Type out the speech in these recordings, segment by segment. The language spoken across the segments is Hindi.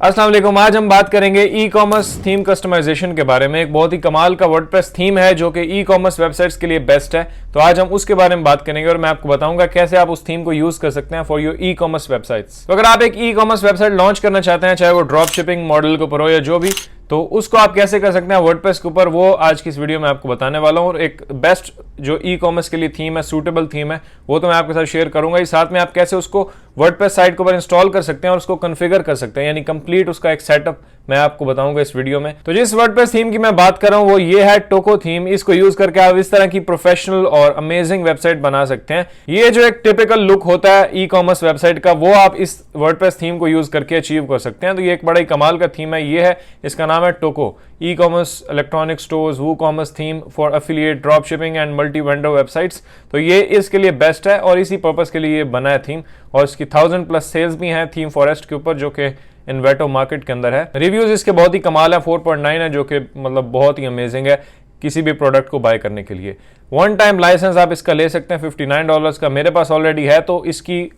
अस्सलाम वालेकुम। आज हम बात करेंगे ई कॉमर्स थीम कस्टमाइजेशन के बारे में। एक बहुत ही कमाल का वर्डप्रेस थीम है जो कि ई कॉमर्स वेबसाइट्स के लिए बेस्ट है। तो आज हम उसके बारे में बात करेंगे और मैं आपको बताऊंगा कैसे आप उस थीम को यूज कर सकते हैं for your e commerce websites. तो अगर आप एक ई कॉमर्स वेबसाइट लॉन्च करना चाहते हैं, चाहे वो ड्रॉप शिपिंग मॉडल के ऊपर हो या जो भी, तो उसको आप कैसे कर सकते हैं वर्डप्रेस के ऊपर, वो आज की इस वीडियो में आपको बताने वाला हूँ। और एक बेस्ट जो ई कॉमर्स के लिए थीम है, सूटेबल थीम है, वो तो मैं आपके साथ शेयर करूंगा। इस साथ में आप कैसे उसको वर्डप्रेस साइट के ऊपर इंस्टॉल कर सकते हैं और उसको कॉन्फ़िगर कर सकते हैं, यानी कंप्लीट उसका एक सेटअप मैं आपको बताऊंगा इस वीडियो में। तो जिस वर्डप्रेस थीम की मैं बात कर रहा हूं वो ये है टोको थीम। इसको यूज करके आप इस तरह की प्रोफेशनल और अमेजिंग वेबसाइट बना सकते हैं। ये जो एक टिपिकल लुक होता है ई कॉमर्स वेबसाइट का, वो आप इस वर्डप्रेस थीम को यूज करके अचीव कर सकते हैं। तो ये एक बड़ा ही कमाल का थीम है। ये है, इसका नाम है Toko e commerce electronic stores WooCommerce theme for affiliate drop shipping and multi vendor websites. तो ये इसके लिए बेस्ट है और इसी पर्पस के लिए ये बना है थीम। और इसकी 1000+ सेल्स भी हैं थीम फॉरेस्ट के ऊपर, जो कि इन्वेटो मार्केट के अंदर है। रिव्यूज इसके बहुत ही कमाल है, 4.9 है, जो कि मतलब बहुत ही अमेजिंग है किसी भी प्रोडक्ट को बाय करने के लिए। वन टाइम लाइसेंस आप इसका ले सकते हैं $59 का, मेरे पास ऑलरेडी है। तो इसकी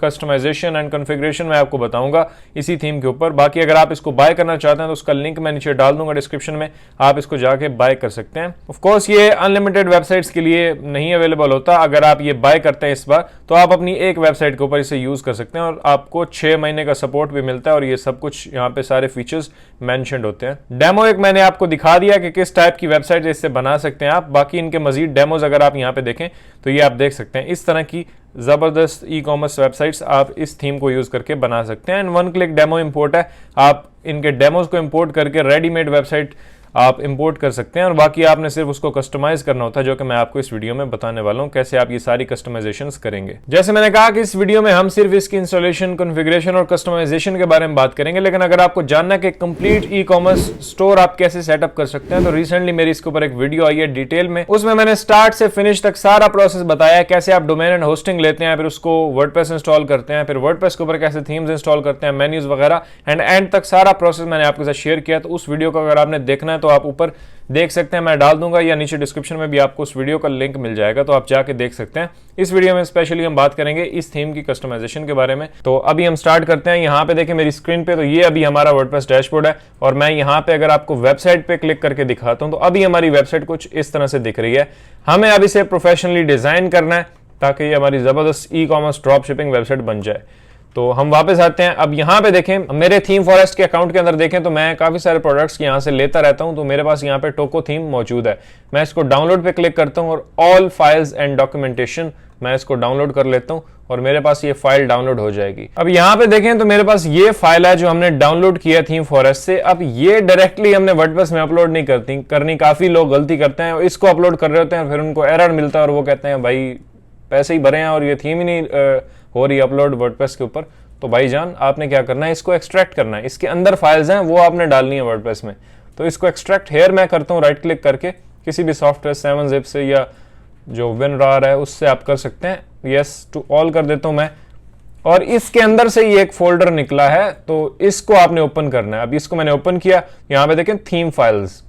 कस्टमाइजेशन एंड कॉन्फ़िगरेशन मैं आपको बताऊंगा इसी थीम के ऊपर। बाकी अगर आप इसको बाय करना चाहते हैं तो उसका लिंक मैं नीचे डाल दूंगा डिस्क्रिप्शन में, आप इसको जाके बाय कर सकते हैं। ऑफ कोर्स ये अनलिमिटेड वेबसाइट्स के लिए नहीं अवेलेबल होता। अगर आप ये बाय करते हैं इस बार, तो आप अपनी एक वेबसाइट के ऊपर इसे यूज कर सकते हैं और आपको 6 महीने का सपोर्ट भी मिलता है। और ये सब कुछ यहाँ पे सारे फीचर्स मेंशन्ड होते हैं। डेमो एक मैंने आपको दिखा दिया कि किस टाइप की वेबसाइट इससे बना सकते हैं आप। बाकी इनके मजीद डेमोज अगर आप यहाँ पे देखें तो ये आप देख सकते हैं। इस तरह की जबरदस्त ई कॉमर्स वेबसाइट्स आप इस थीम को यूज करके बना सकते हैं। And one click demo import है, आप इनके डेमोज को इंपोर्ट करके रेडीमेड वेबसाइट आप इंपोर्ट कर सकते हैं और बाकी आपने सिर्फ उसको कस्टमाइज करना होता है, जो कि मैं आपको इस वीडियो में बताने वाला हूं कैसे आप ये सारी कस्टमाइजेशंस करेंगे। जैसे मैंने कहा कि इस वीडियो में हम सिर्फ इसकी इंस्टॉलेशन, कॉन्फ़िगरेशन और कस्टमाइजेशन के बारे में बात करेंगे, लेकिन अगर आपको जानना है कि कंप्लीट ई कॉमर्स स्टोर आप कैसे सेटअप कर सकते हैं, तो रिसेंटली मेरी इसके ऊपर एक वीडियो आई है डिटेल में। उसमें मैंने स्टार्ट से फिनिश तक सारा प्रोसेस बताया है, कैसे आप डोमेन एंड होस्टिंग लेते हैं, फिर उसको वर्डप्रेस इंस्टॉल करते हैं, फिर वर्डप्रेस के ऊपर कैसे थीम्स इंस्टॉल करते हैं, मेन्यूज वगैरह, एंड तक सारा प्रोसेस मैंने आपके साथ शेयर किया। तो उस वीडियो को अगर आपने देखना है तो आप ऊपर देख सकते हैं, मैं डाल दूंगा, या नीचे डिस्क्रिप्शन में भी आपको उस वीडियो का लिंक मिल जाएगा, तो आप जाके देख सकते हैं। इस वीडियो में स्पेशली हम बात करेंगे इस थीम की कस्टमाइजेशन के बारे में। तो अभी हम स्टार्ट करते हैं। यहाँ पे देखें मेरी स्क्रीन पे, तो ये अभी हमारा वर्डप्रेस डैशबोर्ड है और मैं यहाँ पे अगर आपको वेबसाइट पे क्लिक करके दिखाता हूँ तो अभी हमारी वेबसाइट कुछ इस तरह से दिख रही है। हमें अब इसे प्रोफेशनली डिजाइन करना है ताकि ये हमारी जबरदस्त e commerce drop shipping website बन जाए। तो हम वापस आते हैं। अब यहाँ पे देखें, मेरे थीम फॉरेस्ट के अकाउंट के अंदर देखें तो मैं काफी सारे प्रोडक्ट्स यहाँ से लेता रहता हूँ। तो मेरे पास यहाँ पे टोको थीम मौजूद है। मैं इसको डाउनलोड पे क्लिक करता हूँ और ऑल फाइल्स एंड डॉक्यूमेंटेशन मैं इसको डाउनलोड कर लेता हूँ और मेरे पास ये फाइल डाउनलोड हो जाएगी। अब यहाँ पे देखें तो मेरे पास ये फाइल है जो हमने डाउनलोड किया थीम फॉरेस्ट से। अब ये डायरेक्टली हमने वर्डप्रेस में अपलोड नहीं करनी। काफी लोग गलती करते हैं, इसको अपलोड कर रहे होते हैं, फिर उनको एरर मिलता है और वो कहते हैं भाई पैसे ही भरे हैं और ये थीम ही नहीं हो रही अपलोड वर्डप्रेस के ऊपर। तो भाईजान आपने क्या करना है, इसको एक्सट्रैक्ट करना है। इसके अंदर फाइल्स हैं वो आपने डालनी है वर्डप्रेस में। तो इसको एक्सट्रैक्ट हेयर मैं करता हूँ राइट क्लिक करके, किसी भी सॉफ्टवेयर 7zip से या जो WinRAR है उससे आप कर सकते हैं। यस टू ऑल कर देता हूँ मैं, और इसके अंदर से ये एक फोल्डर निकला है, तो इसको आपने ओपन करना है। अब इसको मैंने ओपन किया, यहाँ पे देखें थीम फाइल्स।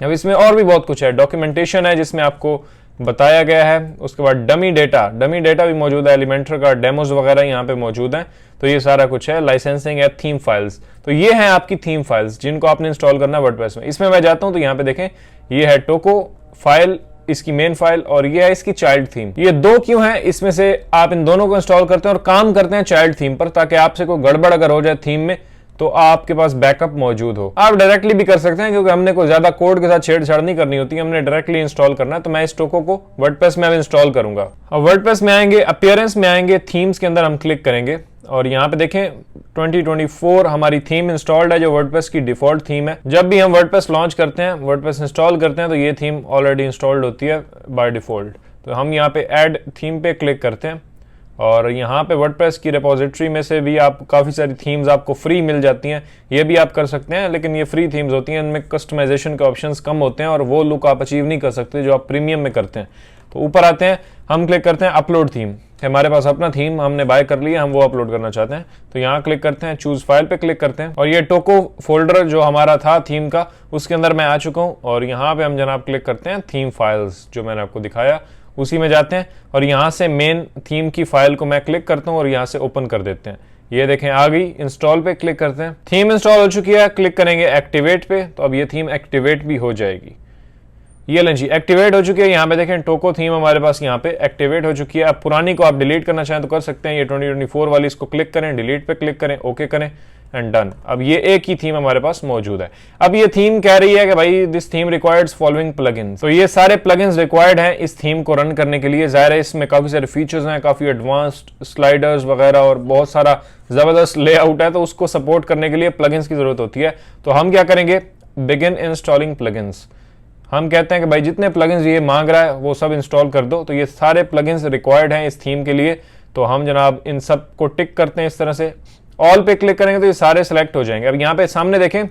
अब इसमें और भी बहुत कुछ है, डॉक्यूमेंटेशन है जिसमें आपको बताया गया है। उसके बाद डमी डेटा भी मौजूद है, एलिमेंटर का डेमोज वगैरह यहाँ पे मौजूद है। तो ये सारा कुछ है, लाइसेंसिंग है, थीम फाइल्स। तो ये है आपकी थीम फाइल्स जिनको आपने इंस्टॉल करना है वर्डप्रेस में। इसमें मैं जाता हूँ तो यहाँ पे देखें ये है टोको फाइल, इसकी मेन फाइल, और ये है इसकी चाइल्ड थीम। ये दो क्यों है, इसमें से आप इन दोनों को इंस्टॉल करते हैं और काम करते हैं चाइल्ड थीम पर, ताकि आपसे कोई गड़बड़ अगर हो जाए थीम में तो आपके पास बैकअप मौजूद हो। आप डायरेक्टली भी कर सकते हैं क्योंकि हमने कोई ज्यादा कोड के साथ छेड़छाड़ नहीं करनी होती, हमने डायरेक्टली इंस्टॉल करना है। तो मैं इस टोको को वर्डप्रेस में अब इंस्टॉल करूंगा। अब वर्डप्रेस में आएंगे, अपीयरेंस में आएंगे, थीम्स के अंदर हम क्लिक करेंगे और यहाँ पे देखें 2024 हमारी थीम इंस्टॉल्ड है, जो वर्डप्रेस की डिफॉल्ट थीम है। जब भी हम वर्डप्रेस लॉन्च करते हैं, वर्डप्रेस इंस्टॉल करते हैं, तो ये थीम ऑलरेडी इंस्टॉल्ड होती है बाय डिफॉल्ट। तो हम यहाँ पे ऐड थीम पे क्लिक करते हैं और यहाँ पे वर्डप्रेस की रिपोजिटरी में से भी आप काफ़ी सारी थीम्स आपको फ्री मिल जाती हैं। ये भी आप कर सकते हैं, लेकिन ये फ्री थीम्स होती हैं, इनमें कस्टमाइजेशन के ऑप्शंस कम होते हैं और वो लुक आप अचीव नहीं कर सकते जो आप प्रीमियम में करते हैं। तो ऊपर आते हैं, हम क्लिक करते हैं अपलोड थीम। हमारे पास अपना थीम हमने बाय कर लिया, हम वो अपलोड करना चाहते हैं। तो यहाँ क्लिक करते हैं, चूज फाइल पे क्लिक करते हैं और ये टोको फोल्डर जो हमारा था थीम का, उसके अंदर मैं आ चुका हूँ। और यहाँ पे हम जनाब क्लिक करते हैं थीम फाइल्स, जो मैंने आपको दिखाया उसी में जाते हैं और यहाँ से मेन थीम की फाइल को मैं क्लिक करता हूँ और यहाँ से ओपन कर देते हैं। ये देखें आ गई। इंस्टॉल पे क्लिक करते हैं, थीम इंस्टॉल हो चुकी है, क्लिक करेंगे एक्टिवेट पे, तो अब ये थीम एक्टिवेट भी हो जाएगी। ये लें जी, एक्टिवेट हो चुकी है। यहाँ पे देखें टोको थीम हमारे पास यहाँ पे एक्टिवेट हो चुकी है। अब पुरानी को आप डिलीट करना चाहें तो कर सकते हैं, ये 2024 वाली, इसको क्लिक करें, डिलीट पे क्लिक करें, ओके करें एंड डन। अब ये एक ही थीम हमारे पास मौजूद है। अब ये थीम कह रही है कि भाई दिस थीम रिक्वायर्ड्स फॉलोइंग प्लगइन्स, तो ये सारे प्लगइन्स रिक्वायर्ड हैं इस थीम को रन करने के लिए। जाहिर है इसमें काफी सारे फीचर्स हैं, काफी एडवांस्ड स्लाइडर्स वगैरह और बहुत सारा जबरदस्त लेआउट है, तो उसको सपोर्ट करने के लिए प्लगइन्स की जरूरत होती है। तो हम क्या करेंगे, बिगिन इंस्टॉलिंग प्लगइन्स। हम कहते हैं कि भाई जितने प्लगइन्स ये मांग रहा है वो सब इंस्टॉल कर दो। तो ये सारे प्लगइन्स रिक्वायर्ड हैं इस थीम के लिए, तो हम जनाब इन सब को टिक करते हैं इस तरह से। ऑल पे क्लिक करेंगे तो ये सारे सेलेक्ट हो जाएंगे। अब यहाँ पे सामने देखें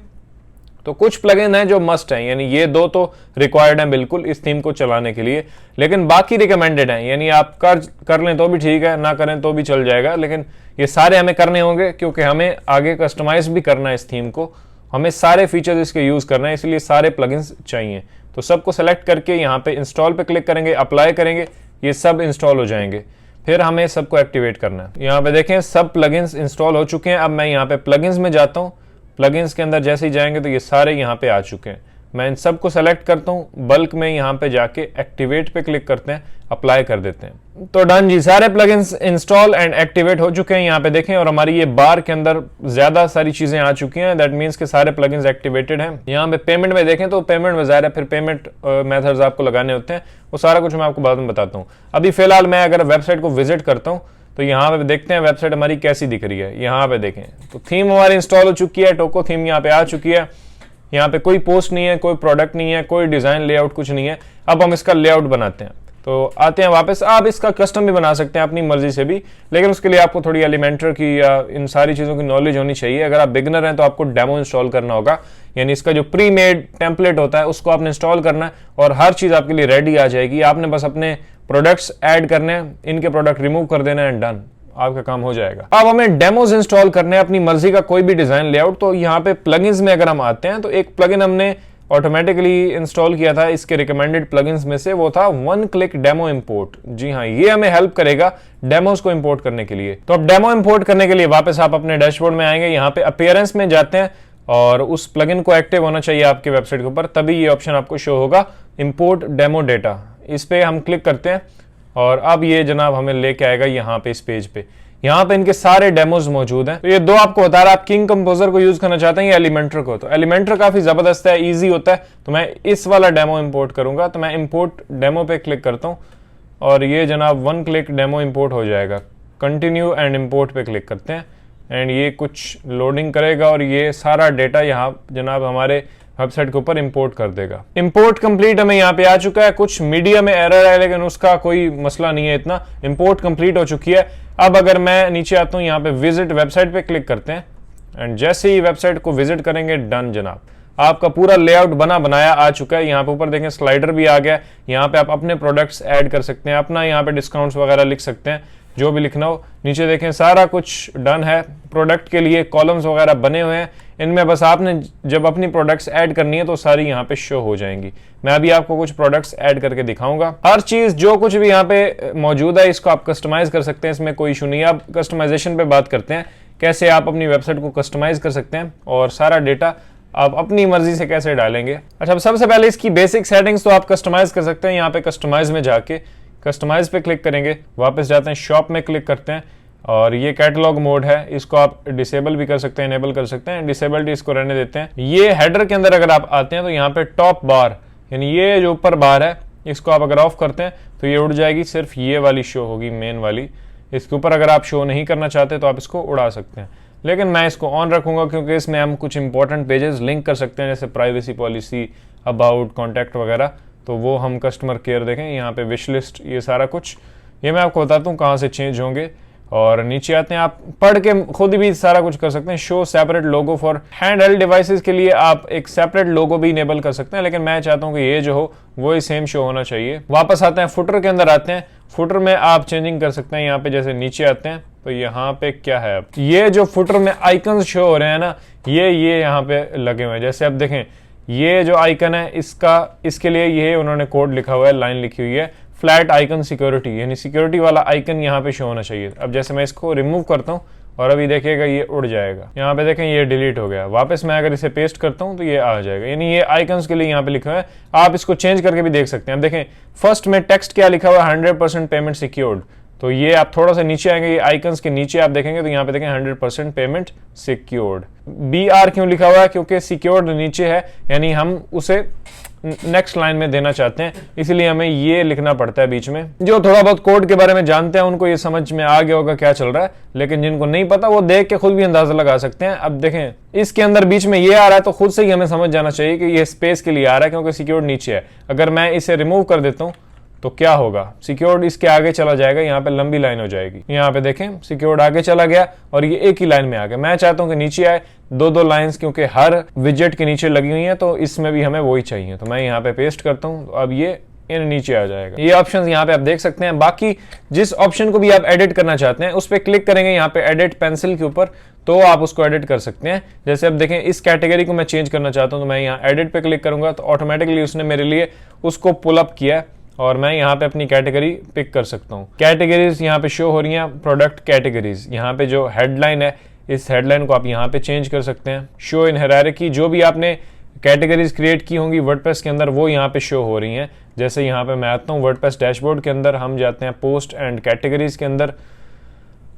तो कुछ प्लगइन हैं जो मस्ट हैं, यानी ये दो तो रिक्वायर्ड हैं बिल्कुल इस थीम को चलाने के लिए, लेकिन बाकी रिकमेंडेड हैं, यानी आप कर लें तो भी ठीक है, ना करें तो भी चल जाएगा, लेकिन ये सारे हमें करने होंगे क्योंकि हमें आगे कस्टमाइज भी करना है इस थीम को, हमें सारे फीचर्स इसके यूज करना है, इसलिए सारे प्लगइन्स चाहिए। तो सबको सेलेक्ट करके यहाँ पे इंस्टॉल पे क्लिक करेंगे, अप्लाई करेंगे, ये सब इंस्टॉल हो जाएंगे। फिर हमें सबको एक्टिवेट करना है। यहाँ पे देखें सब प्लगइन्स इंस्टॉल हो चुके हैं। अब मैं यहाँ पे प्लगइन्स में जाता हूँ, प्लगइन्स के अंदर जैसे ही जाएंगे तो ये सारे यहाँ पे आ चुके हैं। मैं इन सबको सेलेक्ट करता हूँ, बल्क में यहाँ पे जाके एक्टिवेट पे क्लिक करते हैं, अप्लाई कर देते हैं। तो डन जी, सारे प्लगइन्स इंस्टॉल एंड एक्टिवेट हो चुके हैं यहाँ पे देखें, और हमारी ये बार के अंदर ज्यादा सारी चीजें आ चुकी हैं। दैट मीन्स के सारे प्लगइन्स एक्टिवेटेड हैं। यहाँ पे पेमेंट में देखें तो पेमेंट में ज़ाहिर है फिर पेमेंट मेथड्स आपको लगाने होते हैं, वो सारा कुछ मैं आपको बाद में बताता हूँ। अभी फिलहाल मैं अगर वेबसाइट को विजिट करता हूँ तो यहाँ पे देखते हैं वेबसाइट हमारी कैसी दिख रही है। यहाँ पे देखें तो थीम हमारी इंस्टॉल हो चुकी है, टोको थीम यहाँ पे आ चुकी है। यहाँ पे कोई पोस्ट नहीं है, कोई प्रोडक्ट नहीं है, कोई डिजाइन लेआउट कुछ नहीं है। अब हम इसका लेआउट बनाते हैं, तो आते हैं वापस। आप इसका कस्टम भी बना सकते हैं अपनी मर्जी से भी, लेकिन उसके लिए आपको थोड़ी एलिमेंटर की या इन सारी चीज़ों की नॉलेज होनी चाहिए। अगर आप बिगनर हैं तो आपको डेमो इंस्टॉल करना होगा, यानी इसका जो प्री मेड टेम्पलेट होता है उसको आपने इंस्टॉल करना है और हर चीज़ आपके लिए रेडी आ जाएगी। आपने बस अपने प्रोडक्ट्स ऐड करने हैं, इनके प्रोडक्ट रिमूव कर देना एंड डन, आपका काम हो जाएगा। अब हमें डेमोज इंस्टॉल करने हैं अपनी मर्जी का कोई भी डिजाइन लेआउट। तो यहाँ पे प्लगइन्स में अगर हम आते हैं तो एक प्लगइन हमने ऑटोमेटिकली इंस्टॉल किया था इसके रिकमेंडेड प्लगइन्स में से, वो था वन क्लिक डेमो इंपोर्ट। जी हाँ, ये हमें हेल्प करेगा डेमोज को इंपोर्ट करने के लिए। तो अब डेमो इंपोर्ट करने के लिए वापस आप अपने डैशबोर्ड में आएंगे, यहाँ पे अपीयरेंस में जाते हैं और उस प्लगइन को एक्टिव होना चाहिए आपके वेबसाइट के ऊपर, तभी ये ऑप्शन आपको शो होगा इंपोर्ट डेमो डेटा। इस पे हम क्लिक करते हैं और अब ये जनाब हमें लेके आएगा यहाँ पे इस पेज पे। यहाँ पे इनके सारे डेमोज मौजूद हैं। तो ये दो आपको बता रहा है, आप किंग कंपोजर को यूज करना चाहते हैं या एलिमेंटर को। तो एलिमेंटर काफी जबरदस्त है, इजी होता है, तो मैं इस वाला डेमो इंपोर्ट करूंगा। तो मैं इंपोर्ट डेमो पे क्लिक करता हूँ और ये जनाब वन क्लिक डेमो इंपोर्ट हो जाएगा। कंटिन्यू एंड इंपोर्ट पे क्लिक करते हैं एंड ये कुछ लोडिंग करेगा और ये सारा डेटा यहाँ जनाब हमारे वेबसाइट के ऊपर इंपोर्ट कर देगा। इंपोर्ट कंप्लीट हमें यहाँ पे आ चुका है। कुछ मीडिया में एरर है लेकिन उसका कोई मसला नहीं है इतना। इंपोर्ट कंप्लीट हो चुकी है। अब अगर मैं नीचे आता हूँ, यहाँ पे विजिट वेबसाइट पे क्लिक करते हैं एंड जैसे ही वेबसाइट को विजिट करेंगे, डन जनाब, आपका पूरा लेआउट बना बनाया आ चुका है। यहाँ पे ऊपर देखें स्लाइडर भी आ गया। यहाँ पे आप अपने प्रोडक्ट्स ऐड कर सकते हैं, अपना यहाँ पे डिस्काउंट्स वगैरह लिख सकते हैं, जो भी लिखना हो। नीचे देखें सारा कुछ डन है। प्रोडक्ट के लिए कॉलम्स वगैरह बने हुए हैं, इनमें बस आपने जब अपनी प्रोडक्ट्स ऐड करनी है तो सारी यहाँ पे शो हो जाएंगी। मैं अभी आपको कुछ प्रोडक्ट्स ऐड करके दिखाऊंगा। हर चीज जो कुछ भी यहाँ पे मौजूद है इसको आप कस्टमाइज कर सकते हैं, इसमें कोई इशू नहीं है। अब कस्टमाइजेशन पे बात करते हैं, कैसे आप अपनी वेबसाइट को कस्टमाइज कर सकते हैं और सारा डेटा आप अपनी मर्जी से कैसे डालेंगे। अच्छा, सबसे पहले इसकी बेसिक सेटिंग्स तो आप कस्टमाइज कर सकते हैं। यहाँ पे कस्टमाइज में जाके कस्टमाइज पे क्लिक करेंगे, वापस जाते हैं शॉप में क्लिक करते हैं और ये कैटलॉग मोड है, इसको आप डिसेबल भी कर सकते हैं, इनेबल कर सकते हैं। डिसेबल्ड इसको रहने देते हैं। ये हेडर के अंदर अगर आप आते हैं तो यहाँ पे टॉप बार, यानी ये जो ऊपर बार है, इसको आप अगर ऑफ करते हैं तो ये उड़ जाएगी, सिर्फ ये वाली शो होगी मेन वाली। इसके ऊपर अगर आप शो नहीं करना चाहते तो आप इसको उड़ा सकते हैं, लेकिन मैं इसको ऑन रखूंगा क्योंकि इसमें हम कुछ इंपॉर्टेंट पेजेस लिंक कर सकते हैं, जैसे प्राइवेसी पॉलिसी, अबाउट, कॉन्टैक्ट वगैरह। तो वो हम कस्टमर केयर देखें, यहाँ पे विश लिस्ट, ये सारा कुछ ये मैं आपको बताता हूँ कहाँ से चेंज होंगे। और नीचे आते हैं, आप पढ़ के खुद भी सारा कुछ कर सकते हैं। Show separate logo for hand held devices के लिए आप एक सेपरेट लोगो भी इनेबल कर सकते हैं, लेकिन मैं चाहता हूँ कि ये जो हो वो ही सेम शो होना चाहिए। वापस आते हैं, फुटर के अंदर आते हैं। फुटर में आप चेंजिंग कर सकते हैं। यहाँ पे जैसे नीचे आते हैं तो यहाँ पे क्या है, अब ये जो फुटर में आइकन शो हो रहे हैं ना, ये यहाँ पे लगे हुए हैं। जैसे आप देखें, ये जो आइकन है इसके लिए ये उन्होंने कोड लिखा हुआ है, लाइन लिखी हुई है, फ्लैट आइकन सिक्योरिटी, यानी सिक्योरिटी वाला आइकन यहाँ पे शो होना चाहिए। अब जैसे मैं इसको रिमूव करता हूँ और अभी देखिएगा ये उड़ जाएगा। यहाँ पे देखें ये डिलीट हो गया। वापस मैं अगर इसे पेस्ट करता हूँ तो ये आ जाएगा, यानी ये आइकन्स के लिए यहाँ पे लिखा है। आप इसको चेंज करके भी देख सकते हैं। अब देखें फर्स्ट में टेक्स्ट क्या लिखा हुआ है, 100% पेमेंट सिक्योर्ड। तो ये आप थोड़ा सा नीचे आएंगे, ये आइकन्स के नीचे आप देखेंगे तो यहाँ पे देखें 100% पेमेंट सिक्योर्ड। BR क्यों लिखा हुआ है, क्योंकि सिक्योर्ड नीचे है, यानी हम उसे नेक्स्ट लाइन में देना चाहते हैं, इसलिए हमें ये लिखना पड़ता है बीच में। जो थोड़ा बहुत कोड के बारे में जानते हैं उनको ये समझ में आ गया होगा क्या चल रहा है, लेकिन जिनको नहीं पता वो देख के खुद भी अंदाजा लगा सकते हैं। अब देखें इसके अंदर बीच में ये आ रहा है तो खुद से ही हमें समझ जाना चाहिए कि ये स्पेस के लिए आ रहा है, क्योंकि सिक्योर्ड नीचे है। अगर मैं इसे रिमूव कर देता हूँ तो क्या होगा, सिक्योर्ड इसके आगे चला जाएगा, यहाँ पे लंबी लाइन हो जाएगी। यहाँ पे देखें सिक्योर्ड आगे चला गया और ये एक ही लाइन में आ गया। मैं चाहता हूं कि नीचे आए दो लाइंस, क्योंकि हर विजेट के नीचे लगी हुई है, तो इसमें भी हमें वही चाहिए। तो मैं यहाँ पे पेस्ट करता हूँ, तो अब ये इन नीचे आ जाएगा। ये ऑप्शन यहाँ पे आप देख सकते हैं। बाकी जिस ऑप्शन को भी आप एडिट करना चाहते हैं उस पर क्लिक करेंगे यहाँ पे एडिट पेंसिल के ऊपर, तो आप उसको एडिट कर सकते हैं। जैसे अब देखें इस कैटेगरी को मैं चेंज करना चाहता हूँ, तो मैं यहाँ एडिट पे क्लिक करूंगा तो ऑटोमेटिकली उसने मेरे लिए उसको पुल अप किया और मैं यहाँ पे अपनी कैटेगरी पिक कर सकता हूँ। कैटेगरीज यहाँ पे शो हो रही हैं, प्रोडक्ट कैटेगरीज। यहाँ पे जो हेडलाइन है इस हेडलाइन को आप यहाँ पे चेंज कर सकते हैं। शो इन हायरार्की, जो भी आपने कैटेगरीज क्रिएट की होंगी वर्डप्रेस के अंदर वो यहाँ पे शो हो रही हैं। जैसे यहाँ पे मैं आता हूँ वर्डप्रेस डैशबोर्ड के अंदर, हम जाते हैं पोस्ट एंड कैटेगरीज के अंदर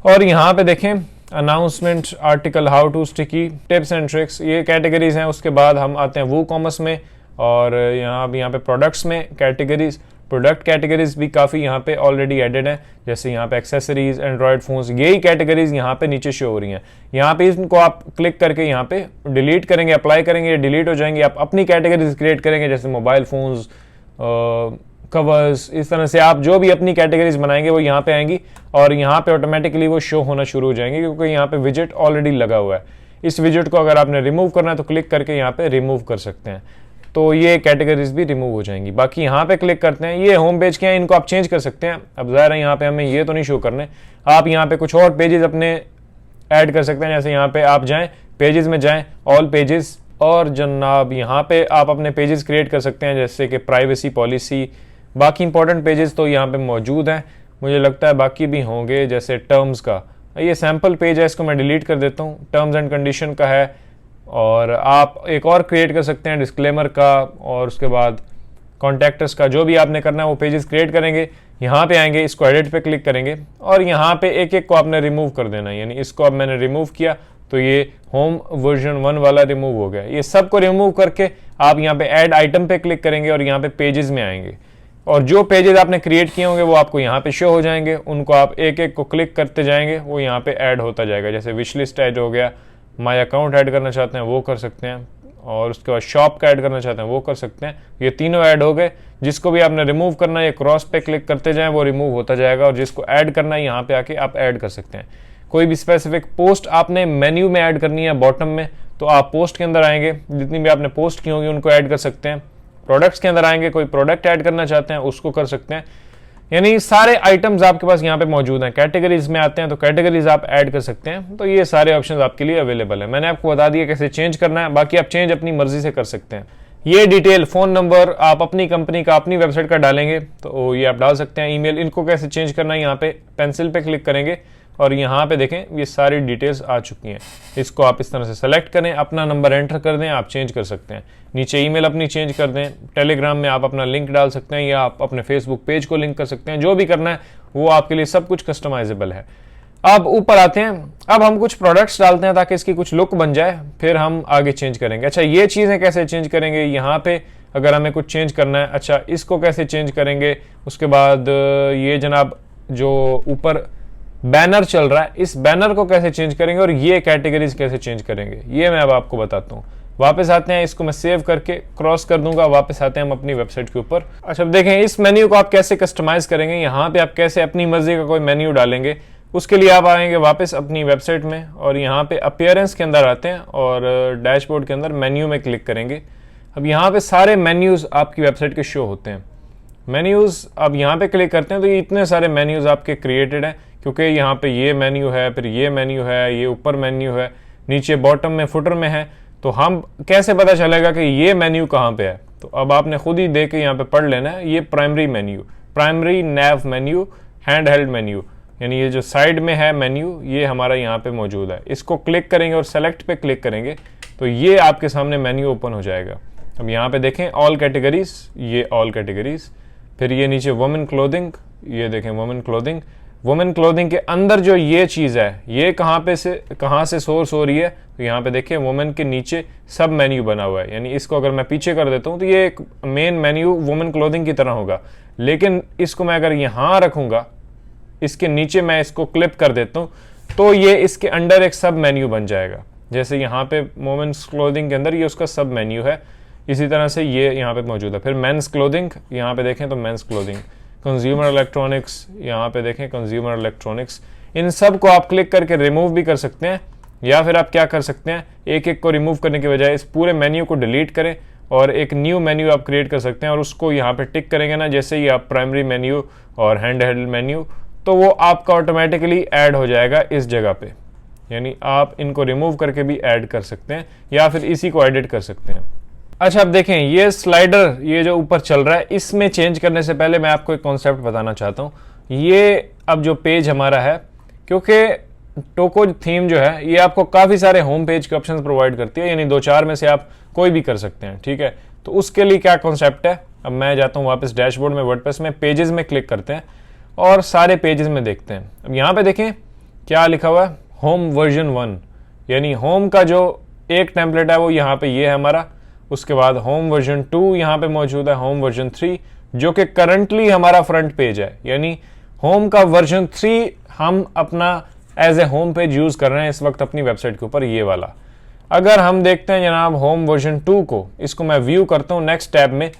और यहाँ पे देखें announcement, article, how to sticky, tips and tricks, ये कैटेगरीज हैं। उसके बाद हम आते हैं वूकॉमर्स में और यहाँ पे प्रोडक्ट्स में कैटेगरीज, प्रोडक्ट कैटेगरीज भी काफ़ी यहाँ पे ऑलरेडी एडेड है। जैसे यहाँ पे एक्सेसरीज, एंड्रॉयड फोन्स, यही कैटेगरीज यहाँ पे नीचे शो हो रही हैं। यहाँ पे इनको आप क्लिक करके यहाँ पे डिलीट करेंगे, अप्लाई करेंगे, डिलीट हो जाएंगे। आप अपनी कैटेगरीज क्रिएट करेंगे, जैसे मोबाइल फोन्स, कवर्स, इस तरह से आप जो भी अपनी कैटेगरीज बनाएंगे वो यहाँ पे आएंगी और यहाँ पे ऑटोमेटिकली वो शो होना शुरू हो जाएंगे, क्योंकि यहाँ पे विजेट ऑलरेडी लगा हुआ है। इस विजेट को अगर आपने रिमूव करना है तो क्लिक करके यहाँ पे रिमूव कर सकते हैं, तो ये कैटेगरीज भी रिमूव हो जाएंगी। बाकी यहाँ पे क्लिक करते हैं, ये होम पेज के हैं, इनको आप चेंज कर सकते हैं। अब ज़ाहिर है यहाँ पे हमें ये तो नहीं शो करने, आप यहाँ पे कुछ और पेजेस अपने ऐड कर सकते हैं। जैसे यहाँ पे आप जाएं, पेजेस में जाएं, ऑल पेजेस, और जनाब यहाँ पे आप अपने पेजेस क्रिएट कर सकते हैं, जैसे कि प्राइवेसी पॉलिसी। बाकी इंपॉर्टेंट पेजेस तो यहाँ पे मौजूद हैं, मुझे लगता है बाकी भी होंगे, जैसे टर्म्स का, ये सैम्पल पेज है, इसको मैं डिलीट कर देता हूँ। टर्म्स एंड कंडीशन का है, और आप एक और क्रिएट कर सकते हैं डिस्क्लेमर का, और उसके बाद कॉन्टैक्टस का। जो भी आपने करना है वो पेजेस क्रिएट करेंगे, यहाँ पे आएंगे, इसको एडिट पे क्लिक करेंगे और यहाँ पे एक एक को आपने रिमूव कर देना है। यानी इसको अब मैंने रिमूव किया तो ये होम वर्जन 1 वाला रिमूव हो गया। ये सब को रिमूव करके आप यहाँ पे ऐड आइटम पे क्लिक करेंगे और यहाँ पे पेजेस में आएंगे, और जो पेजेस आपने क्रिएट किए होंगे वो आपको यहाँ पे शो हो जाएंगे। उनको आप एक एक को क्लिक करते जाएंगे, वो यहाँ पे ऐड होता जाएगा। जैसे विश लिस्ट ऐड हो गया, माई अकाउंट ऐड करना चाहते हैं वो कर सकते हैं, और उसके बाद शॉप का ऐड करना चाहते हैं वो कर सकते हैं। ये तीनों ऐड हो गए। जिसको भी आपने रिमूव करना है ये क्रॉस पे क्लिक करते जाएं, वो रिमूव होता जाएगा, और जिसको ऐड करना है यहाँ पे आके आप ऐड कर सकते हैं। कोई भी स्पेसिफिक पोस्ट आपने मेन्यू में ऐड करनी है बॉटम में, तो आप पोस्ट के अंदर आएंगे, जितनी भी आपने पोस्ट की होंगी उनको ऐड कर सकते हैं। प्रोडक्ट्स के अंदर आएंगे, कोई प्रोडक्ट ऐड करना चाहते हैं उसको कर सकते हैं। यानी सारे आइटम्स आपके पास यहाँ पे मौजूद हैं। कैटेगरीज में आते हैं तो कैटेगरीज आप ऐड कर सकते हैं। तो ये सारे ऑप्शंस आपके लिए अवेलेबल है। मैंने आपको बता दिया कैसे चेंज करना है, बाकी आप चेंज अपनी मर्जी से कर सकते हैं। ये डिटेल, फोन नंबर आप अपनी कंपनी का, अपनी वेबसाइट का डालेंगे तो ये आप डाल सकते हैं। ईमेल, इनको कैसे चेंज करना है, यहाँ पे पेंसिल पे क्लिक करेंगे और यहाँ पे देखें ये सारी डिटेल्स आ चुकी हैं। इसको आप इस तरह से सेलेक्ट करें, अपना नंबर एंटर कर दें, आप चेंज कर सकते हैं। नीचे ईमेल अपनी चेंज कर दें, टेलीग्राम में आप अपना लिंक डाल सकते हैं, या आप अपने फेसबुक पेज को लिंक कर सकते हैं। जो भी करना है वो आपके लिए सब कुछ कस्टमाइजेबल है। अब ऊपर आते हैं, अब हम कुछ प्रोडक्ट्स डालते हैं ताकि इसकी कुछ लुक बन जाए, फिर हम आगे चेंज करेंगे। अच्छा, ये चीज़ें कैसे चेंज करेंगे, यहाँ पे अगर हमें कुछ चेंज करना है, अच्छा इसको कैसे चेंज करेंगे। उसके बाद ये जनाब जो ऊपर बैनर चल रहा है, इस बैनर को कैसे चेंज करेंगे, और ये कैटेगरीज कैसे चेंज करेंगे, ये मैं अब आपको बताता हूँ। वापस आते हैं, इसको मैं सेव करके क्रॉस कर दूंगा, वापस आते हैं हम अपनी वेबसाइट के ऊपर। अच्छा, अब देखें इस मेन्यू को आप कैसे कस्टमाइज करेंगे। यहाँ पे आप कैसे अपनी मर्जी का कोई मेन्यू डालेंगे, उसके लिए आप आएंगे वापस अपनी वेबसाइट में, और यहाँ पे अपीयरेंस के अंदर आते हैं और डैशबोर्ड के अंदर मेन्यू में क्लिक करेंगे। अब यहाँ पे सारे मेन्यूज आपकी वेबसाइट के शो होते हैं। मेन्यूज अब यहाँ पे क्लिक करते हैं तो ये इतने सारे मेन्यूज आपके क्रिएटेड हैं, क्योंकि यहाँ पे ये मेन्यू है, फिर ये मेन्यू है, ये ऊपर मेन्यू है, नीचे बॉटम में, फुटर में है। तो हम कैसे पता चलेगा कि ये मेन्यू कहाँ पे है, तो अब आपने खुद ही देख के यहाँ पे पढ़ लेना है। ये प्राइमरी मेन्यू, प्राइमरी नैव मेन्यू, हैंड हेल्ड मेन्यू, यानी ये जो साइड में है मेन्यू, ये हमारा यहाँ पे मौजूद है। इसको क्लिक करेंगे और सेलेक्ट पे क्लिक करेंगे तो ये आपके सामने मेन्यू ओपन हो जाएगा। अब यहाँ पे देखें ऑल कैटेगरीज, ये ऑल कैटेगरीज, फिर ये नीचे वुमेन क्लोथिंग, ये देखें वुमेन क्लोथिंग। वुमेन क्लोथिंग के अंदर जो ये चीज़ है ये कहाँ से सोर्स हो रही है, तो यहाँ पे देखिए वुमेन के नीचे सब मेन्यू बना हुआ है। यानी इसको अगर मैं पीछे कर देता हूँ तो ये एक मेन मेन्यू वुमेन क्लोथिंग की तरह होगा, लेकिन इसको मैं अगर यहाँ रखूँगा, इसके नीचे मैं इसको क्लिप कर देता हूँ तो ये इसके अंडर एक सब मेन्यू बन जाएगा। जैसे यहाँ पे वुमेन्स क्लोथिंग के अंदर ये उसका सब मेन्यू है, इसी तरह से ये यहाँ पे मौजूद है। फिर मेंस क्लोथिंग, यहाँ पे देखें तो मेंस क्लोथिंग, कंज्यूमर इलेक्ट्रॉनिक्स, यहाँ पे देखें कंज्यूमर इलेक्ट्रॉनिक्स। इन सब को आप क्लिक करके रिमूव भी कर सकते हैं, या फिर आप क्या कर सकते हैं, एक एक को रिमूव करने के बजाय इस पूरे मेन्यू को डिलीट करें और एक न्यू मेन्यू आप क्रिएट कर सकते हैं और उसको यहाँ पे टिक करेंगे ना, जैसे ही आप प्राइमरी मेन्यू और हैंड हेल्ड मेन्यू, तो वो आपका ऑटोमेटिकली ऐड हो जाएगा इस जगह पे। यानी आप इनको रिमूव करके भी ऐड कर सकते हैं या फिर इसी को एडिट कर सकते हैं। अच्छा, अब देखें ये स्लाइडर, ये जो ऊपर चल रहा है, इसमें चेंज करने से पहले मैं आपको एक कॉन्सेप्ट बताना चाहता हूँ। ये अब जो पेज हमारा है, क्योंकि टोको थीम जो है ये आपको काफ़ी सारे होम पेज के ऑप्शंस प्रोवाइड करती है, यानी 2-4 में से आप कोई भी कर सकते हैं, ठीक है। तो उसके लिए क्या कॉन्सेप्ट है, अब मैं जाता हूँ वापस डैशबोर्ड में, वर्डप्रेस में पेजेस में क्लिक करते हैं और सारे पेजेस में देखते हैं। अब यहाँ पे देखें क्या लिखा हुआ है, होम वर्जन 1, यानी होम का जो एक टेम्पलेट है वो यहाँ पे ये है हमारा। उसके बाद होम वर्जन 2 यहाँ पे मौजूद है, होम वर्जन 3 जो कि करंटली हमारा फ्रंट पेज है, यानी होम का वर्जन 3 हम अपना as a home page use कर रहे हैं इस वक्त अपनी वेबसाइट के ऊपर, ये वाला। अगर हम देखते हैं जनाब होम वर्जन 2 को, इसको मैं व्यू करता हूँ नेक्स्ट टैब में,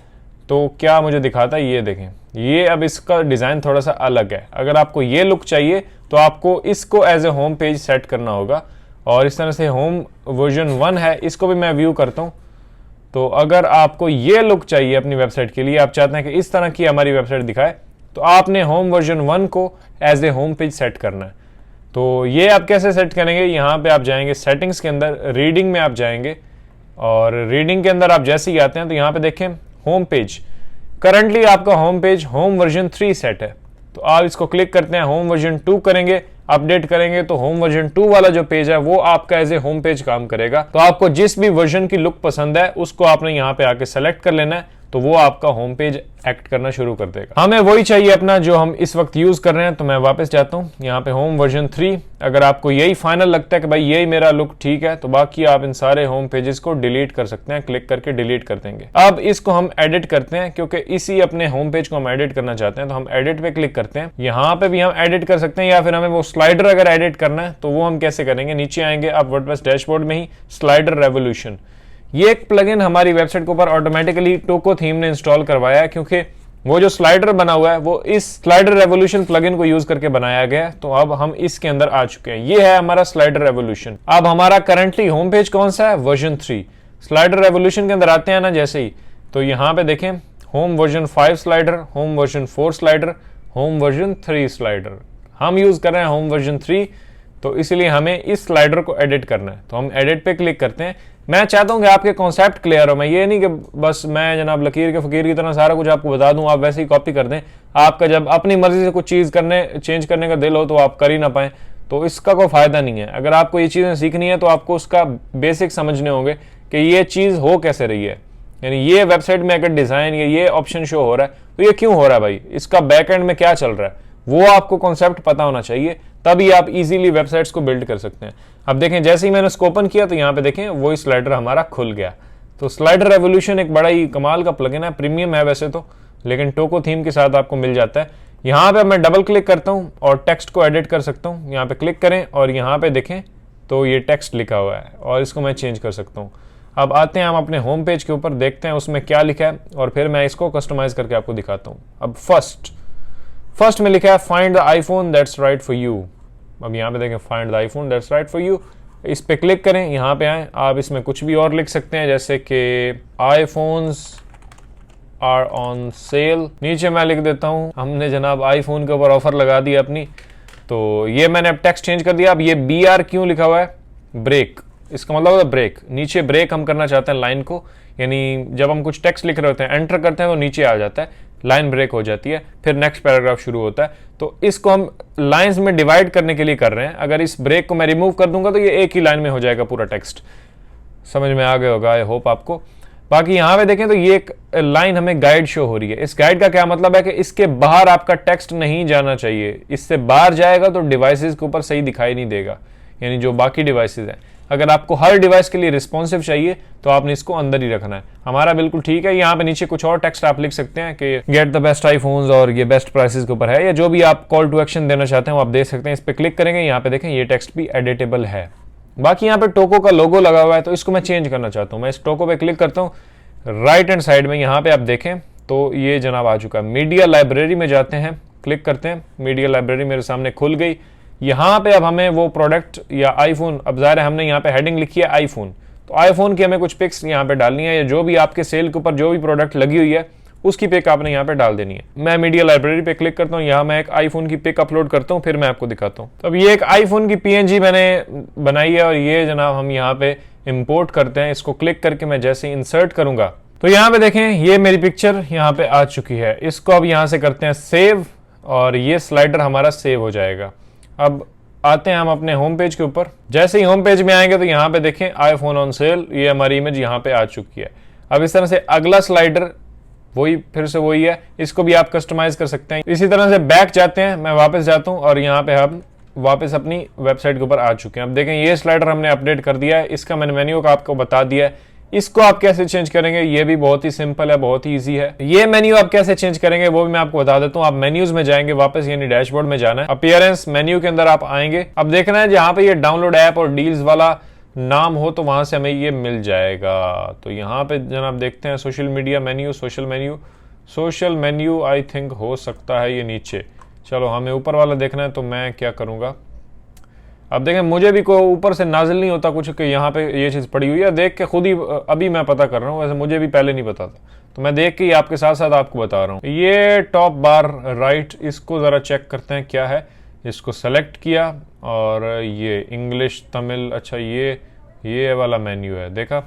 तो क्या मुझे दिखाता है, ये देखें, ये अब इसका डिज़ाइन थोड़ा सा अलग है। अगर आपको ये लुक चाहिए तो आपको इसको as a home page set करना होगा। और इस तरह से होम वर्जन 1 है, इसको भी मैं व्यू करता हूँ। तो अगर आपको ये लुक चाहिए अपनी वेबसाइट के लिए, आप चाहते हैं कि इस तरह की हमारी वेबसाइट दिखाए, तो आपने होम वर्जन 1 को as a home page set करना है। तो ये आप कैसे सेट करेंगे, यहाँ पे आप जाएंगे सेटिंग्स के अंदर, रीडिंग में आप जाएंगे और रीडिंग के अंदर आप जैसे ही आते हैं तो यहाँ पे देखें होम पेज, करंटली आपका home page home version 3 set है। तो आप इसको क्लिक करते हैं, होम वर्जन 2 करेंगे, अपडेट करेंगे तो होम वर्जन 2 वाला जो पेज है वो आपका एज ए होम पेज काम करेगा। तो आपको जिस भी वर्जन की लुक पसंद है उसको आपने यहाँ पे आके सेलेक्ट कर लेना है, तो वो आपका होम पेज एक्ट करना शुरू कर देगा। हमें वही चाहिए अपना जो हम इस वक्त यूज कर रहे हैं। तो मैं वापस जाता हूँ यहाँ पे होम वर्जन 3, अगर आपको यही फाइनल लगता है कि भाई यही मेरा लुक ठीक है, तो बाकी आप इन सारे होम पेजेस को डिलीट कर सकते हैं, क्लिक करके डिलीट कर देंगे। अब इसको हम एडिट करते हैं, क्योंकि इसी अपने होम पेज को हम एडिट करना चाहते हैं, तो हम एडिट पे क्लिक करते हैं। यहाँ पे भी हम एडिट कर सकते हैं, या फिर हमें वो स्लाइडर अगर एडिट करना है तो वो हम कैसे करेंगे, नीचे आएंगे आप वर्डप्रेस डैशबोर्ड में ही, स्लाइडर रेवोल्यूशन, ये एक प्लगइन हमारी वेबसाइट के ऊपर ऑटोमेटिकली टोको थीम ने इंस्टॉल करवाया है, क्योंकि वो जो स्लाइडर बना हुआ है वो इस स्लाइडर रेवोल्यूशन प्लगइन को यूज करके बनाया गया है। तो अब हम इसके अंदर आ चुके हैं, ये है हमारा स्लाइडर रेवोल्यूशन। अब हमारा करंटली होम पेज कौन सा है, वर्जन 3। स्लाइडर रेवोल्यूशन के अंदर आते हैं ना जैसे ही, तो यहाँ पे देखें home version 5 slider, home version 4 slider, home version 3 slider. हम यूज कर रहे हैं होम वर्जन 3, तो इसलिए हमें इस स्लाइडर को एडिट करना है। तो हम एडिट पे क्लिक करते हैं। मैं चाहता हूं कि आपके कॉन्सेप्ट क्लियर हो, मैं ये नहीं कि बस मैं जनाब लकीर के फकीर की तरह सारा कुछ आपको बता दूं, आप वैसे ही कॉपी कर दें। आपका जब अपनी मर्जी से कुछ चीज़ चेंज करने का दिल हो तो आप कर ही ना पाएं, तो इसका कोई फायदा नहीं है। अगर आपको ये चीज़ें सीखनी है तो आपको उसका बेसिक समझने होंगे कि ये चीज़ हो कैसे रही है, यानी ये वेबसाइट में अगर डिज़ाइन या ये ऑप्शन शो हो रहा है तो ये क्यों हो रहा है भाई, इसका बैक एंड में क्या चल रहा है, वो आपको कॉन्सेप्ट पता होना चाहिए, तभी आप इजीली वेबसाइट्स को बिल्ड कर सकते हैं। अब देखें जैसे ही मैंने इसको ओपन किया तो यहाँ पे देखें वही स्लाइडर हमारा खुल गया। तो स्लाइडर रेवोल्यूशन एक बड़ा ही कमाल का प्लगइन है, प्रीमियम है वैसे तो, लेकिन टोको थीम के साथ आपको मिल जाता है। यहाँ पे मैं डबल क्लिक करता हूँ और टेक्स्ट को एडिट कर सकता हूँ। यहाँ पे क्लिक करें और यहाँ पे देखें तो ये टेक्स्ट लिखा हुआ है और इसको मैं चेंज कर सकता हूँ। अब आते हैं हम अपने होम पेज के ऊपर, देखते हैं उसमें क्या लिखा है और फिर मैं इसको कस्टमाइज करके आपको दिखाता हूँ। अब फर्स्ट में लिखा है find the iPhone that's right for you. अब यहाँ पे देखें find the iPhone that's right for you, इस पे क्लिक करें, यहाँ पे आए, आप इसमें कुछ भी और लिख सकते हैं, जैसे कि आईफोन्स आर ऑन सेल। नीचे मैं लिख देता हूँ हमने जनाब आईफोन के ऊपर ऑफर लगा दी अपनी, तो ये मैंने अब टेक्स्ट चेंज कर दिया। अब ये BR क्यों लिखा हुआ है, ब्रेक, इसका मतलब होता है ब्रेक, नीचे ब्रेक हम करना चाहते हैं लाइन को, यानी जब हम कुछ टेक्स्ट लिख रहे होते हैं एंटर करते हैं तो नीचे आ जाता है, लाइन ब्रेक हो जाती है, फिर नेक्स्ट पैराग्राफ शुरू होता है। तो इसको हम लाइंस में डिवाइड करने के लिए कर रहे हैं। अगर इस ब्रेक को मैं रिमूव कर दूंगा तो ये एक ही लाइन में हो जाएगा पूरा टेक्स्ट। समझ में आ गया होगा आई होप आपको। बाकी यहाँ पे देखें तो ये एक लाइन हमें गाइड शो हो रही है। इस गाइड का क्या मतलब है कि इसके बाहर आपका टेक्स्ट नहीं जाना चाहिए। इससे बाहर जाएगा तो डिवाइसेस के ऊपर सही दिखाई नहीं देगा, यानी जो बाकी डिवाइसेस हैं। अगर आपको हर डिवाइस के लिए रिस्पॉन्सिव चाहिए तो आपने इसको अंदर ही रखना है। हमारा बिल्कुल ठीक है। यहाँ पे नीचे कुछ और टेक्स्ट आप लिख सकते हैं कि गेट द बेस्ट आईफोन्स और ये बेस्ट प्राइसेस के ऊपर है, या जो भी आप कॉल टू एक्शन देना चाहते हैं वो आप दे सकते हैं। इस पर क्लिक करेंगे, यहाँ पे देखें ये टेक्स्ट भी एडिटेबल है। बाकी यहाँ पे टोको का लोगो लगा हुआ है, तो इसको मैं चेंज करना चाहता हूँ। मैं इस टोको पे क्लिक करता हूँ, राइट हैंड साइड में यहाँ पे आप देखें तो ये जनाब आ चुका है। मीडिया लाइब्रेरी में जाते हैं, क्लिक करते हैं, मीडिया लाइब्रेरी मेरे सामने खुल गई। यहाँ पे अब हमें वो प्रोडक्ट या आईफोन, अब ज़ाहिर है हमने यहाँ पे हेडिंग लिखी है आईफोन, तो आईफोन की हमें कुछ पिक्स यहाँ पे डालनी है, या जो भी आपके सेल के ऊपर जो भी प्रोडक्ट लगी हुई है उसकी पिक आपने यहाँ पे डाल देनी है। मैं मीडिया लाइब्रेरी पे क्लिक करता हूँ, यहाँ मैं एक आईफोन की पिक अपलोड करता हूँ, फिर मैं आपको दिखाता हूँ। तो अब ये एक आईफोन की PNG मैंने बनाई है और ये जनाब हम यहाँ पे इंपोर्ट करते हैं। इसको क्लिक करके मैं जैसे इंसर्ट करूंगा तो यहाँ पे देखें ये मेरी पिक्चर यहाँ पे आ चुकी है। इसको अब यहाँ से करते हैं सेव और ये स्लाइडर हमारा सेव हो जाएगा। अब आते हैं हम अपने होम पेज के ऊपर। जैसे ही होम पेज में आएंगे तो यहाँ पे देखें आईफोन ऑन सेल, ये हमारी इमेज यहाँ पे आ चुकी है। अब इस तरह से अगला स्लाइडर वही फिर से वही है, इसको भी आप कस्टमाइज कर सकते हैं। इसी तरह से बैक जाते हैं, मैं वापस जाता हूँ और यहाँ पे हम वापस अपनी वेबसाइट के ऊपर आ चुके हैं। अब देखें ये स्लाइडर हमने अपडेट कर दिया है, इसका मैंने मेन्यू का आपको बता दिया है। इसको आप कैसे चेंज करेंगे ये भी बहुत ही सिंपल है, बहुत ही इजी है। ये मेन्यू आप कैसे चेंज करेंगे वो भी मैं आपको बता देता हूँ। आप मेन्यूज में जाएंगे वापस, यानी डैशबोर्ड में जाना है, अपीयरेंस मेन्यू के अंदर आप आएंगे। अब देखना है जहाँ पे ये डाउनलोड ऐप और डील्स वाला नाम हो तो वहां से हमें ये मिल जाएगा। तो यहाँ पे जनाब देखते हैं social media menu, social menu I think हो सकता है ये नीचे। चलो हमें ऊपर वाला देखना है तो मैं क्या करूँगा, अब देखें मुझे भी कोई ऊपर से नाजिल नहीं होता कुछ कि यहाँ पे ये चीज़ पड़ी हुई है। देख के खुद ही अभी मैं पता कर रहा हूँ, वैसे मुझे भी पहले नहीं पता था, तो मैं देख के ही आपके साथ साथ आपको बता रहा हूँ। ये टॉप बार राइट, इसको ज़रा चेक करते हैं क्या है। इसको सेलेक्ट किया और ये इंग्लिश तमिल, अच्छा ये वाला मेन्यू है, देखा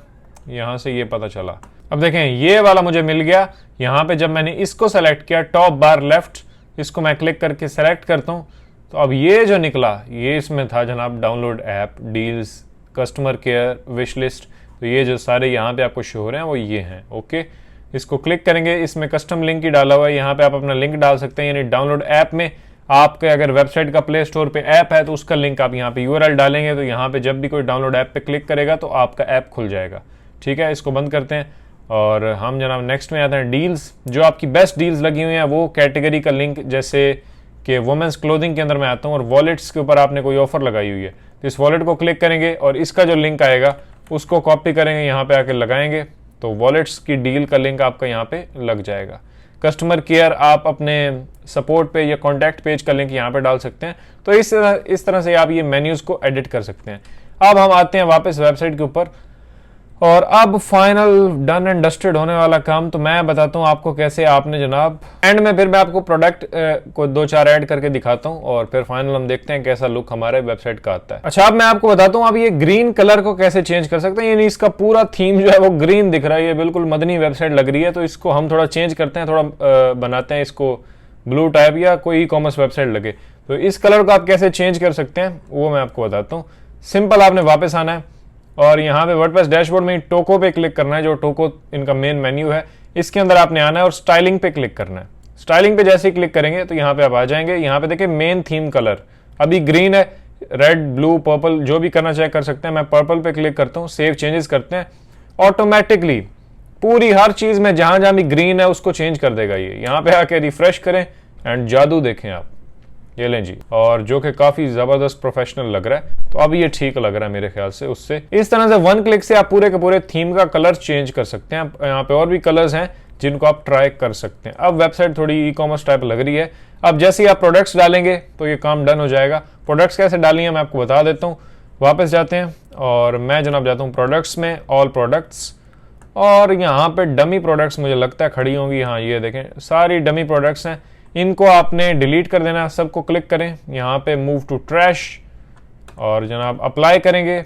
यहाँ से ये पता चला। अब देखें ये वाला मुझे मिल गया। यहाँ पे जब मैंने इसको सेलेक्ट किया टॉप बार लेफ्ट, इसको मैं क्लिक करके सेलेक्ट करता हूँ तो अब ये जो निकला ये इसमें था जनाब download app, deals, customer care, wish list. तो ये जो सारे यहाँ पे आपको शो हो रहे हैं वो ये हैं। ओके, इसको क्लिक करेंगे, इसमें कस्टम लिंक ही डाला हुआ है, यहाँ पे आप अपना लिंक डाल सकते हैं। यानी डाउनलोड ऐप में आपके अगर वेबसाइट का प्ले स्टोर पे ऐप है तो उसका लिंक आप यहाँ पे URL डालेंगे तो यहाँ पे जब भी कोई डाउनलोड ऐप पे क्लिक करेगा तो आपका ऐप खुल जाएगा। ठीक है, इसको बंद करते हैं और हम जनाब नेक्स्ट में आते हैं। डील्स, जो आपकी बेस्ट डील्स लगी हुई हैं वो कैटेगरी का लिंक, जैसे कि वुमेंस क्लोथिंग के अंदर मैं आता हूँ और वॉलेट्स के ऊपर आपने कोई ऑफर लगाई हुई है तो इस वॉलेट को क्लिक करेंगे और इसका जो लिंक आएगा उसको कॉपी करेंगे, यहाँ पे आके लगाएंगे तो वॉलेट्स की डील का लिंक आपका यहाँ पे लग जाएगा। कस्टमर केयर आप अपने सपोर्ट पे या कॉन्टैक्ट पेज का लिंक यहाँ पे डाल सकते हैं। तो इस तरह से आप ये मेन्यूज़ को एडिट कर सकते हैं। अब हम आते हैं वापस वेबसाइट के ऊपर और अब फाइनल डन एंड डस्टेड होने वाला काम तो मैं बताता हूँ आपको कैसे आपने जनाब एंड में फिर मैं आपको प्रोडक्ट को 2-4 ऐड करके दिखाता हूँ और फिर फाइनल हम देखते हैं कैसा लुक हमारे वेबसाइट का आता है। अच्छा, अब मैं आपको बताता हूँ आप ये ग्रीन कलर को कैसे चेंज कर सकते हैं। यानी इसका पूरा थीम जो है वो ग्रीन दिख रहा है, ये बिल्कुल मदनी वेबसाइट लग रही है, तो इसको हम थोड़ा चेंज करते हैं, थोड़ा बनाते हैं इसको ब्लू टाइप या कोई ई-कॉमर्स वेबसाइट लगे। तो इस कलर को आप कैसे चेंज कर सकते हैं वो मैं आपको बताता हूँ। सिंपल, आपने वापस आना है और यहाँ पे वर्डप्रेस डैशबोर्ड में टोको पे क्लिक करना है, जो टोको इनका मेन मेन्यू है, इसके अंदर आपने आना है और स्टाइलिंग पे क्लिक करना है। स्टाइलिंग पे जैसे ही क्लिक करेंगे तो यहाँ पे आप आ जाएंगे। यहाँ पे देखिए मेन थीम कलर अभी ग्रीन है, रेड, ब्लू, पर्पल जो भी करना चाहे कर सकते हैं। मैं पर्पल पे क्लिक करता हूँ, सेव चेंजेस करते हैं, ऑटोमेटिकली पूरी हर चीज में जहां जहां भी ग्रीन है उसको चेंज कर देगा ये। यहाँ पे आके रिफ्रेश करें एंड जादू देखें आप, ये लें जी, और जो कि काफी जबरदस्त प्रोफेशनल लग रहा है। तो अब ये ठीक लग रहा है मेरे ख्याल से उससे। इस तरह से वन क्लिक से आप पूरे के पूरे थीम का कलर चेंज कर सकते हैं। यहाँ पे और भी कलर्स हैं जिनको आप ट्राई कर सकते हैं। अब वेबसाइट थोड़ी ई-कॉमर्स टाइप लग रही है। अब जैसे ही आप प्रोडक्ट्स डालेंगे तो ये काम डन हो जाएगा। प्रोडक्ट्स कैसे डालनी है मैं आपको बता देता हूँ। वापस जाते हैं और मैं जनाब जाता हूँ प्रोडक्ट्स में, ऑल प्रोडक्ट्स, और यहाँ पे डमी प्रोडक्ट्स मुझे लगता है खड़ी होंगी। हाँ, ये देखें सारी डमी प्रोडक्ट्स हैं, इनको आपने डिलीट कर देना। सबको क्लिक करें, यहाँ पे मूव टू ट्रैश और जनाब अप्लाई करेंगे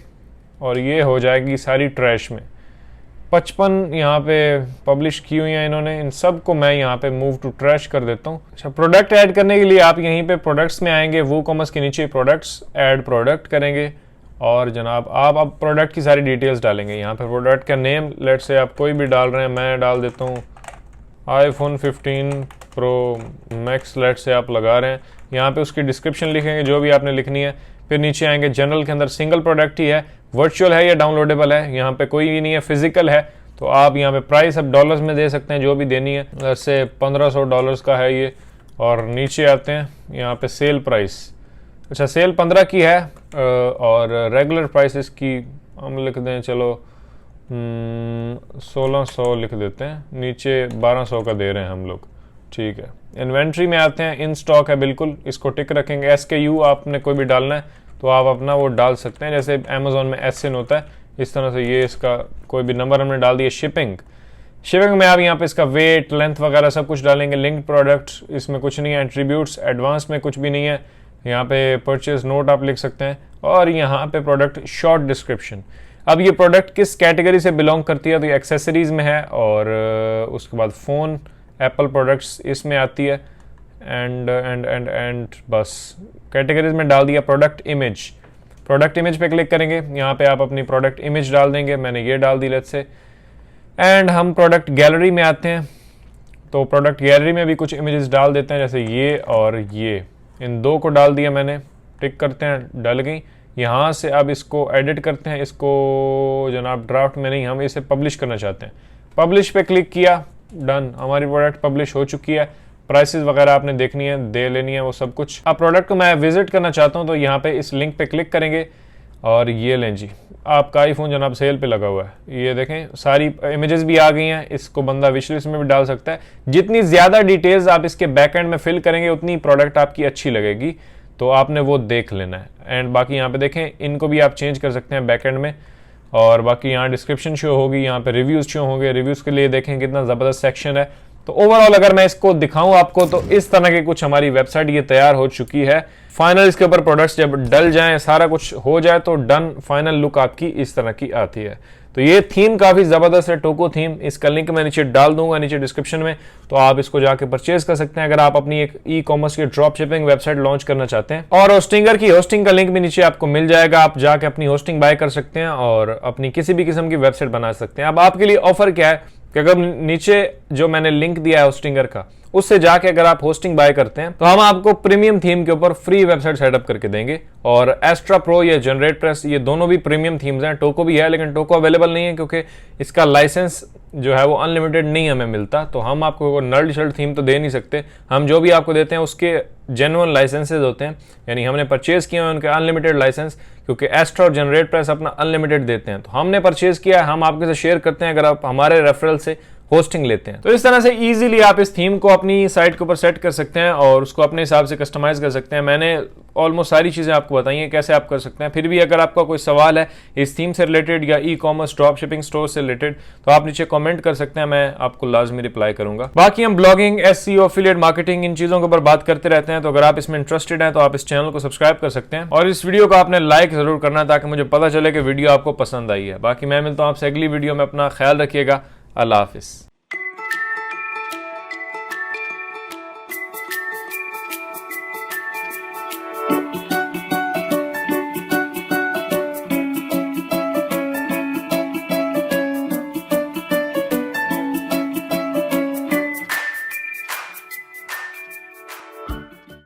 और ये हो जाएगी सारी ट्रैश में। 55 यहाँ पे पब्लिश की हुई हैं इन्होंने। इन सब को मैं यहाँ पे मूव टू ट्रैश कर देता हूँ। अच्छा, प्रोडक्ट ऐड करने के लिए आप यहीं पे प्रोडक्ट्स में आएंगे, WooCommerce के नीचे प्रोडक्ट्स, ऐड प्रोडक्ट करेंगे और जनाब आप अब प्रोडक्ट की सारी डिटेल्स डालेंगे। यहाँ पे प्रोडक्ट का नेम लेट से आप कोई भी डाल रहे हैं, मैं डाल देता हूँ iPhone 15 Pro Max लेट से आप लगा रहे हैं। यहाँ पे उसकी डिस्क्रिप्शन लिखेंगे जो भी आपने लिखनी है। फिर नीचे आएंगे, जनरल के अंदर सिंगल प्रोडक्ट ही है, वर्चुअल है या डाउनलोडेबल है, यहाँ पे कोई भी नहीं है, फिजिकल है। तो आप यहाँ पे प्राइस अब डॉलर्स में दे सकते हैं जो भी देनी है, जैसे $1500 का है ये। और नीचे आते हैं यहाँ पे सेल प्राइस। अच्छा, सेल 15 की है और रेगुलर प्राइस इसकी हम लिख दें, चलो 1600 लिख देते हैं, नीचे 1200 का दे रहे हैं हम लोग, ठीक है। इन्वेंट्री में आते हैं, इन स्टॉक है बिल्कुल, इसको टिक रखेंगे। SKU आपने कोई भी डालना है तो आप अपना वो डाल सकते हैं, जैसे अमेजोन में SN होता है इस तरह से। ये इसका कोई भी नंबर हमने डाल दिया। शिपिंग में आप यहाँ पे इसका वेट, लेंथ वगैरह सब कुछ डालेंगे। लिंक्ड प्रोडक्ट, इसमें कुछ नहीं है। एट्रीब्यूट्स, एडवांस में कुछ भी नहीं है। यहाँ पे परचेज नोट आप लिख सकते हैं और यहाँ पे प्रोडक्ट शॉर्ट डिस्क्रिप्शन। अब ये प्रोडक्ट किस कैटेगरी से बिलोंग करती है, तो ये एक्सेसरीज में है और उसके बाद फ़ोन, एप्पल प्रोडक्ट्स इसमें आती है। एंड बस कैटेगरीज में डाल दिया। प्रोडक्ट इमेज पे क्लिक करेंगे, यहाँ पे आप अपनी प्रोडक्ट इमेज डाल देंगे। मैंने ये डाल दी लेट्स से। एंड हम प्रोडक्ट गैलरी में आते हैं, तो प्रोडक्ट गैलरी में भी कुछ इमेजेस डाल देते हैं, जैसे ये और ये, इन दो को डाल दिया मैंने। टिक करते हैं, डल गई। यहाँ से अब इसको एडिट करते हैं, इसको जनाब ड्राफ्ट में नहीं, हम इसे पब्लिश करना चाहते हैं। पब्लिश पे क्लिक किया, डन, हमारी प्रोडक्ट पब्लिश हो चुकी है। प्राइसेस वगैरह आपने देखनी है, दे लेनी है वो सब कुछ। अब प्रोडक्ट को मैं विजिट करना चाहता हूँ तो यहाँ पे इस लिंक पे क्लिक करेंगे और ये लें जी, आपका आईफोन जनाब सेल पे लगा हुआ है। ये देखें, सारी इमेजेस भी आ गई हैं। इसको बंदा विश लिस्ट में भी डाल सकता है। जितनी ज़्यादा डिटेल्स आप इसके बैकएंड में फिल करेंगे उतनी प्रोडक्ट आपकी अच्छी लगेगी, तो आपने वो देख लेना है। एंड बाकी यहाँ पे देखें, इनको भी आप चेंज कर सकते हैं बैकएंड में। और बाकी यहाँ डिस्क्रिप्शन शो होगी, यहाँ पे रिव्यूज़ शो होंगे। रिव्यूज़ के लिए देखें कितना ज़बरदस्त सेक्शन है। तो ओवरऑल अगर मैं इसको दिखाऊं आपको तो इस तरह की कुछ हमारी वेबसाइट ये तैयार हो चुकी है। फाइनल इसके ऊपर प्रोडक्ट्स जब डल जाएं, सारा कुछ हो जाए तो डन फाइनल लुक आपकी इस तरह की आती है। तो ये थीम काफ़ी ज़बरदस्त है, टोको थीम। इसका लिंक मैं नीचे डाल दूंगा, नीचे डिस्क्रिप्शन में, तो आप इसको जाके परचेज कर सकते हैं अगर आप अपनी एक ई-कॉमर्स की ड्रॉप शिपिंग वेबसाइट लॉन्च करना चाहते हैं। और होस्टिंगर की होस्टिंग का लिंक भी नीचे आपको मिल जाएगा, आप जाके अपनी होस्टिंग बाय कर सकते हैं और अपनी किसी भी किस्म की वेबसाइट बना सकते हैं। अब आपके लिए ऑफर क्या है कि अगर नीचे जो मैंने लिंक दिया है होस्टिंगर का, उससे जाके अगर आप होस्टिंग बाय करते हैं तो हम आपको प्रीमियम थीम के ऊपर फ्री वेबसाइट सेटअप करके देंगे। और एस्ट्रा प्रो या जनरेट प्रेस, ये दोनों भी प्रीमियम थीम्स हैं। टोको भी है लेकिन टोको अवेलेबल नहीं है क्योंकि इसका लाइसेंस जो है वो अनलिमिटेड नहीं हमें मिलता, तो हम आपको नल शर्ट थीम तो दे नहीं सकते। हम जो भी आपको देते हैं उसके जेन्युइन लाइसेंसेज होते हैं, यानी हमने परचेज किए हैं उनके अनलिमिटेड लाइसेंस, क्योंकि एस्ट्रा और जनरेट प्रेस अपना अनलिमिटेड देते हैं। तो हमने परचेज किया है, हम आपके साथ शेयर करते हैं अगर आप हमारे रेफरल से होस्टिंग लेते हैं। तो इस तरह से इजीली आप इस थीम को अपनी साइट के ऊपर सेट कर सकते हैं और उसको अपने हिसाब से कस्टमाइज कर सकते हैं। मैंने ऑलमोस्ट सारी चीज़ें आपको बताई हैं कैसे आप कर सकते हैं। फिर भी अगर आपका कोई सवाल है इस थीम से रिलेटेड या ई-कॉमर्स ड्रॉप शिपिंग स्टोर से रिलेटेड, तो आप नीचे कमेंट कर सकते हैं, मैं आपको लाजमी रिप्लाई करूंगा। बाकी हम ब्लॉगिंग, SEO, एफिलिएट मार्केटिंग, इन चीज़ों के ऊपर बात करते रहते हैं, तो अगर आप इसमें इंटरेस्टेड हैं तो आप इस चैनल को सब्सक्राइब कर सकते हैं और इस वीडियो को आपने लाइक जरूर करना ताकि मुझे पता चले कि वीडियो आपको पसंद आई है। बाकी मैं मिलता हूँ आपसे अगली वीडियो में, अपना ख्याल रखिएगा। अल्लाह हाफिज़।